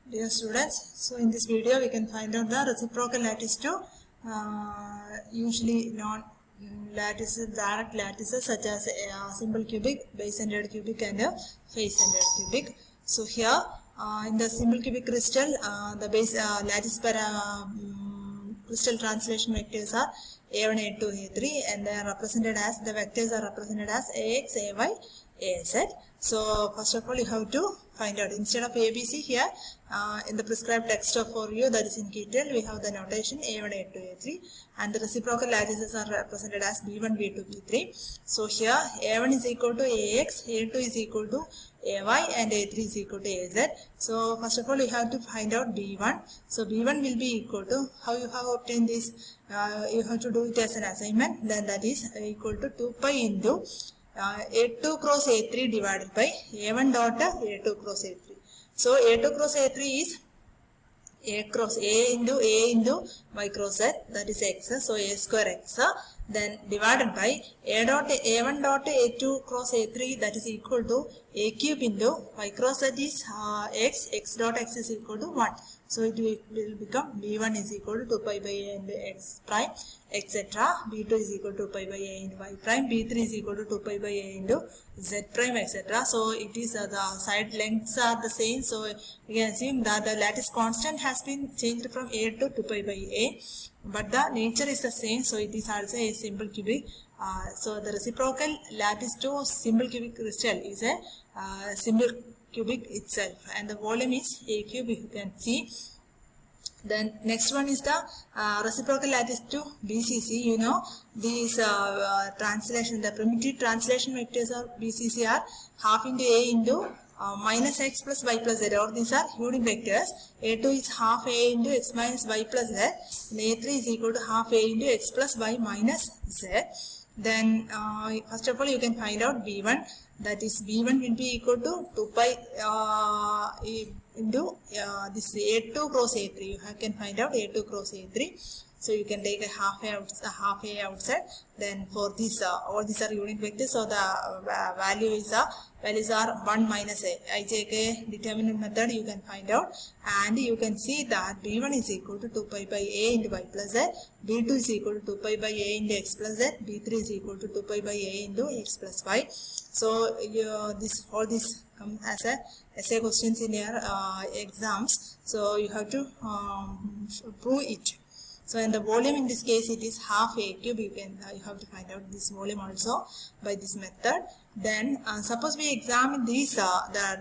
Dear students, so in this video we can find out the reciprocal lattice to usually non-lattices, direct lattices such as simple cubic, base-centered cubic and face-centered cubic. So here in the simple cubic crystal, the base lattice crystal translation vectors are A1, A2, A3 and they are represented as, the vectors are represented as AX, AY, AZ. So first of all you have to find out, instead of ABC here in the prescribed text for you, that is in detail, we have the notation A1, A2, A3 and the reciprocal lattices are represented as B1, B2, B3. So here A1 is equal to AX, A2 is equal to AY and A3 is equal to AZ. So first of all you have to find out B1. So B1 will be equal to, how you have obtained this, you have to do it as an assignment, then that is equal to 2 pi into A2 cross A3 divided by A1 dot A2 cross A3. So A2 cross A3 is A cross A into Y cross Z, that is X, so A square X, then divided by A1 dot A2 cross A3, that is equal to A cube into Y cross Z is X dot X is equal to 1. So it will become B1 is equal to 2 pi by A into X prime, etc. B2 is equal to 2 pi by A into Y prime, B3 is equal to 2 pi by A into Z prime, etc. So it is the side lengths are the same. So we can assume that the lattice constant has been changed from A to 2 pi by A, but the nature is the same. So it is also a simple cubic. So the reciprocal lattice to simple cubic crystal is a simple cubic itself, and the volume is A cube, you can see. Then next one is the reciprocal lattice to BCC. You know these translation, the primitive translation vectors of BCC are half into A into minus X plus Y plus Z, or these are unit vectors. A2 is half A into X minus Y plus Z, and A3 is equal to half A into X plus Y minus Z. Then first of all you can find out B1, that is B1 will be equal to 2 pi into this A2 cross A3. You can find out A2 cross A3. So you can take a half A outside. Then for this, all these are unit vectors. So the values are 1 minus A. IJK determinant method you can find out, and you can see that B1 is equal to 2 pi by A into Y plus Z. B2 is equal to 2 pi by A into X plus Z. B3 is equal to 2 pi by A into X plus Y. So all this come as a essay questions in your exams. So you have to prove it. So in the volume in this case it is half A cube. You have to find out this volume also by this method. Then suppose we examine these the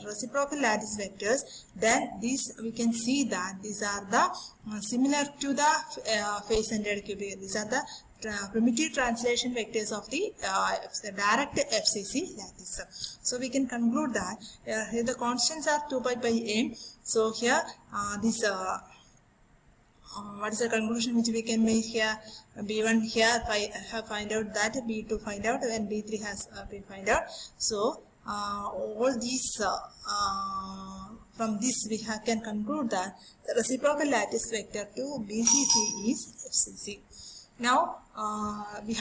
reciprocal lattice vectors, then these we can see that these are the similar to the face-centered cubic. These are the primitive translation vectors of the direct FCC lattice. So we can conclude that here the constants are 2 pi by A. So here this what is the conclusion which we can make here? B1 here have find out that, B2 find out, and B3 has been find out. So all these from this we can conclude that the reciprocal lattice vector to BCC is FCC. Now we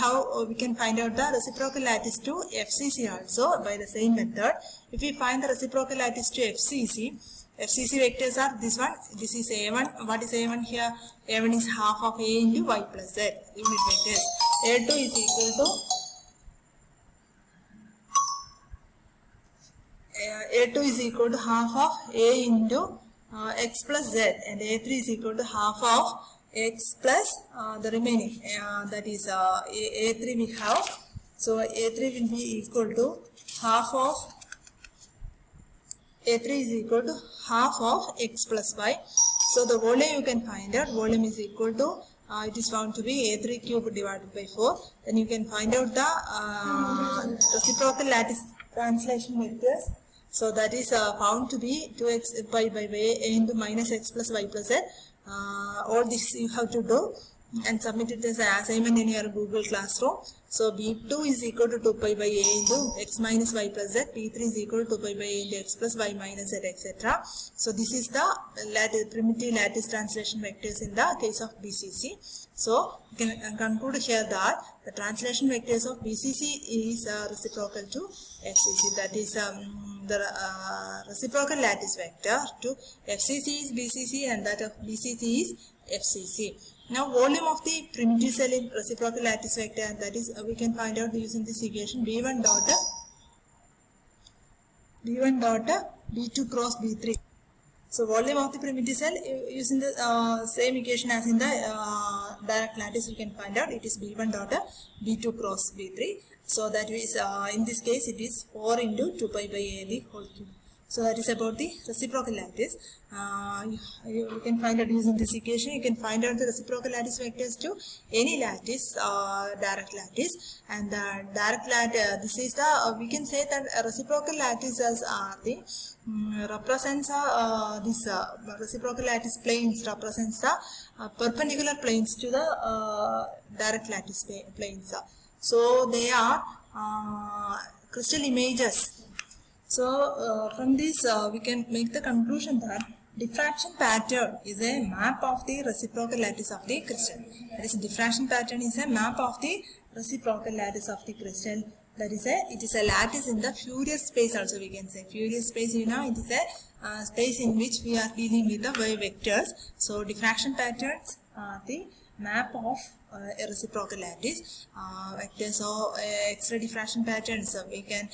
can find out the reciprocal lattice to FCC also by the same method. If we find the reciprocal lattice to FCC vectors are this one. This is A1. What is A1 here? A1 is half of A into Y plus Z, unit vectors. A2 is equal to A2 is equal to half of A into X plus Z, and A3 is equal to half of X plus the remaining, that is A3 we have. So A3 will be equal to half of A3 is equal to half of X plus Y. So the volume you can find out, volume is equal to it is found to be A3 cube divided by 4. Then you can find out the reciprocal lattice translation vectors. So that is found to be 2x pi by A into minus X plus Y plus Z. All this you have to do and submit it as an assignment in your Google Classroom. So B2 is equal to 2 pi by A into X minus Y plus Z. B3 is equal to 2 pi by A into X plus Y minus Z, etc. So this is the primitive lattice translation vectors in the case of BCC. So you can conclude here that the translation vectors of BCC is reciprocal to FCC. That is the reciprocal lattice vector to FCC is BCC and that of BCC is FCC. Now volume of the primitive cell in reciprocal lattice vector, that is we can find out using this equation B1 dot B2 cross B3. So volume of the primitive cell using the same equation as in the direct lattice, we can find out it is B1 dot B2 cross B3. So that is in this case it is 4 into 2 pi by A whole cube. So that is about the reciprocal lattice. You can find out using this equation. You can find out the reciprocal lattice vectors to any lattice, direct lattice, and the direct lattice. This is the we can say that reciprocal lattices are the represents this reciprocal lattice planes represents the perpendicular planes to the direct lattice planes. So they are crystal images. So from this we can make the conclusion that diffraction pattern is a map of the reciprocal lattice of the crystal. That is, diffraction pattern is a map of the reciprocal lattice of the crystal. That is it is a lattice in the Fourier space also, we can say. Fourier space, you know, it is a space in which we are dealing with the wave vectors. So diffraction patterns are the map of a reciprocal lattice vector. So X-ray diffraction patterns, we can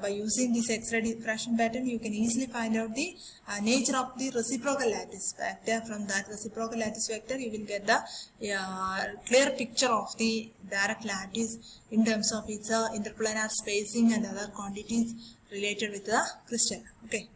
by using this X-ray diffraction pattern you can easily find out the nature of the reciprocal lattice vector. From that reciprocal lattice vector you will get the clear picture of the direct lattice in terms of its interplanar spacing and other quantities related with the crystal. Okay.